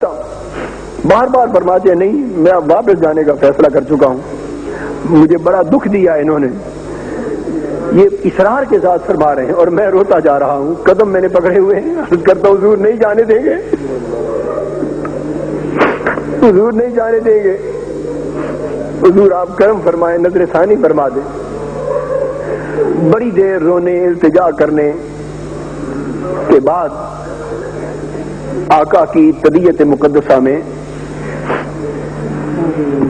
بار بار فرماتے ہیں نہیں میں اب واپس جانے کا فیصلہ کر چکا ہوں. مجھے بڑا دکھ دیا انہوں نے. یہ اصرار کے ساتھ فرما رہے ہیں اور میں روتا جا رہا ہوں. قدم میں نے پکڑے ہوئے ہیں. عرض کرتا ہوں حضور نہیں جانے دیں گے, حضور نہیں جانے دیں گے. حضور آپ کرم فرمائیں, نظر ثانی فرما دیں. بڑی دیر رونے التجا کرنے کے بعد آقا کی طبیعت مقدسہ میں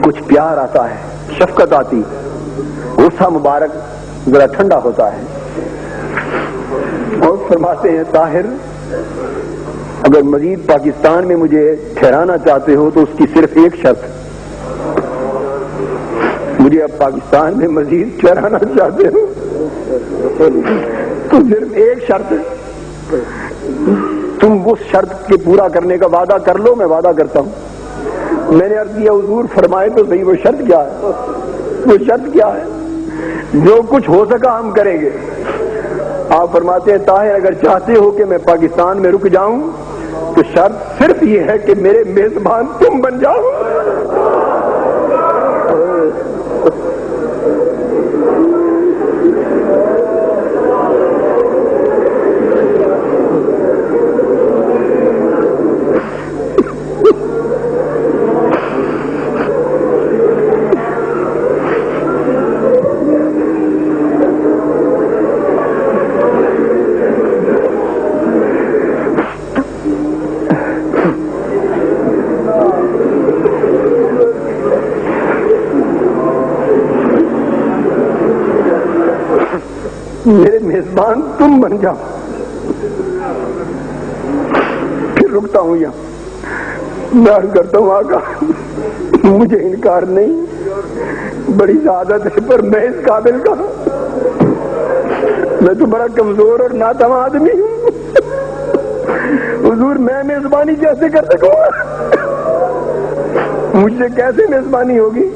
کچھ پیار آتا ہے, شفقت آتی, غصہ مبارک ذرا ٹھنڈا ہوتا ہے اور فرماتے ہیں طاہر اگر مزید پاکستان میں مجھے ٹھہرانا چاہتے ہو تو اس کی صرف ایک شرط, مجھے اب پاکستان میں مزید ٹھہرانا چاہتے ہو تو صرف ایک شرط, تم اس شرط کے پورا کرنے کا وعدہ کر لو. میں وعدہ کرتا ہوں. میں نے عرض کیا حضور فرمائے تو صحیح وہ شرط کیا ہے, وہ شرط کیا ہے؟ جو کچھ ہو سکا ہم کریں گے. آپ فرماتے ہیں طاہر اگر چاہتے ہو کہ میں پاکستان میں رک جاؤں تو شرط صرف یہ ہے کہ میرے میزبان تم بن جاؤ. میرے میزبان تم بن جاؤ. پھر رکتا ہوں یہاں. میں عرض کرتا ہوں آقا مجھے انکار نہیں, بڑی سعادت ہے, پر میں اس قابل کا, میں تو بڑا کمزور اور ناتواں آدمی ہوں. حضور میں میزبانی کیسے کر سکوں گا, مجھ سے کیسے میزبانی ہوگی؟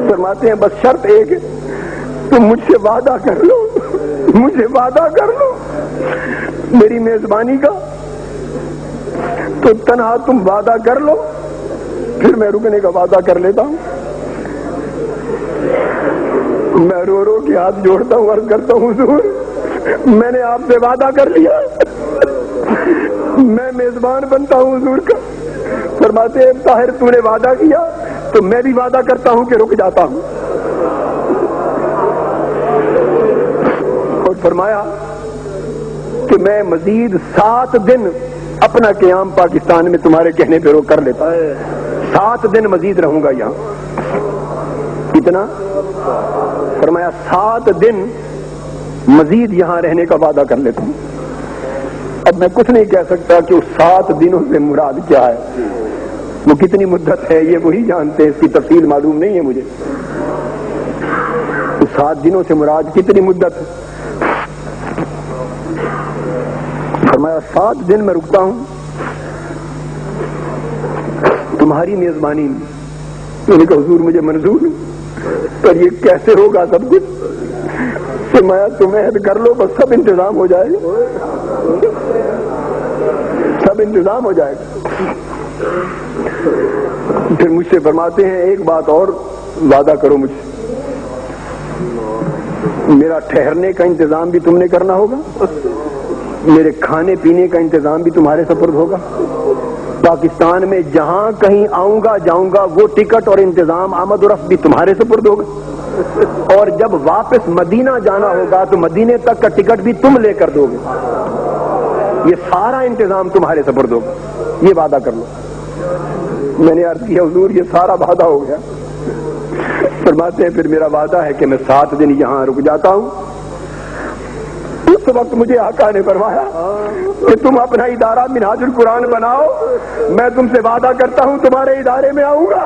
فرماتے ہیں بس شرط ایک ہے, تم مجھ سے وعدہ کر لو, مجھے وعدہ کر لو میری میزبانی کا. تو تنہا تم وعدہ کر لو, پھر میں رکنے کا وعدہ کر لیتا ہوں. میں رو رو کے ہاتھ جوڑتا ہوں, عرض کرتا ہوں حضور میں نے آپ سے وعدہ کر لیا, میں میزبان بنتا ہوں حضور کا. فرماتے ہیں طاہر تو نے وعدہ کیا تو میں بھی وعدہ کرتا ہوں کہ رک جاتا ہوں. اور فرمایا کہ میں مزید 7 دن اپنا قیام پاکستان میں تمہارے کہنے پہ روک کر لیتا ہوں. 7 دن مزید رہوں گا یہاں. کتنا؟ فرمایا 7 دن مزید یہاں رہنے کا وعدہ کر لیتا ہوں. اب میں کچھ نہیں کہہ سکتا کہ اس 7 دنوں سے مراد کیا ہے, وہ کتنی مدت ہے یہ وہی جانتے ہیں, اس کی تفصیل معلوم نہیں ہے مجھے. اس 7 دنوں سے مراد کتنی مدت ہے؟ فرمایا 7 دن میں رکتا ہوں تمہاری میزبانی میں. میں نے کہا حضور مجھے منظور ہے, پر یہ کیسے ہوگا سب کچھ؟ فرمایا تم عہد کر لو, بس سب انتظام ہو جائے گا, سب انتظام ہو جائے گا. پھر مجھ سے فرماتے ہیں ایک بات اور وعدہ کرو مجھ سے, میرا ٹھہرنے کا انتظام بھی تم نے کرنا ہوگا, میرے کھانے پینے کا انتظام بھی تمہارے سپرد ہوگا. پاکستان میں جہاں کہیں آؤں گا جاؤں گا وہ ٹکٹ اور انتظام آمد و رفت بھی تمہارے سپرد ہوگا. اور جب واپس مدینہ جانا ہوگا تو مدینے تک کا ٹکٹ بھی تم لے کر دو گے. یہ سارا انتظام تمہارے سپرد ہوگا, یہ وعدہ کر لو. میں نے عرض کیا حضور یہ سارا وعدہ ہو گیا. فرماتے ہیں پھر میرا وعدہ ہے کہ میں 7 دن یہاں رک جاتا ہوں. اس وقت مجھے آقا نے فرمایا کہ تم اپنا ادارہ منہاج القرآن بناؤ, میں تم سے وعدہ کرتا ہوں تمہارے ادارے میں آؤں گا.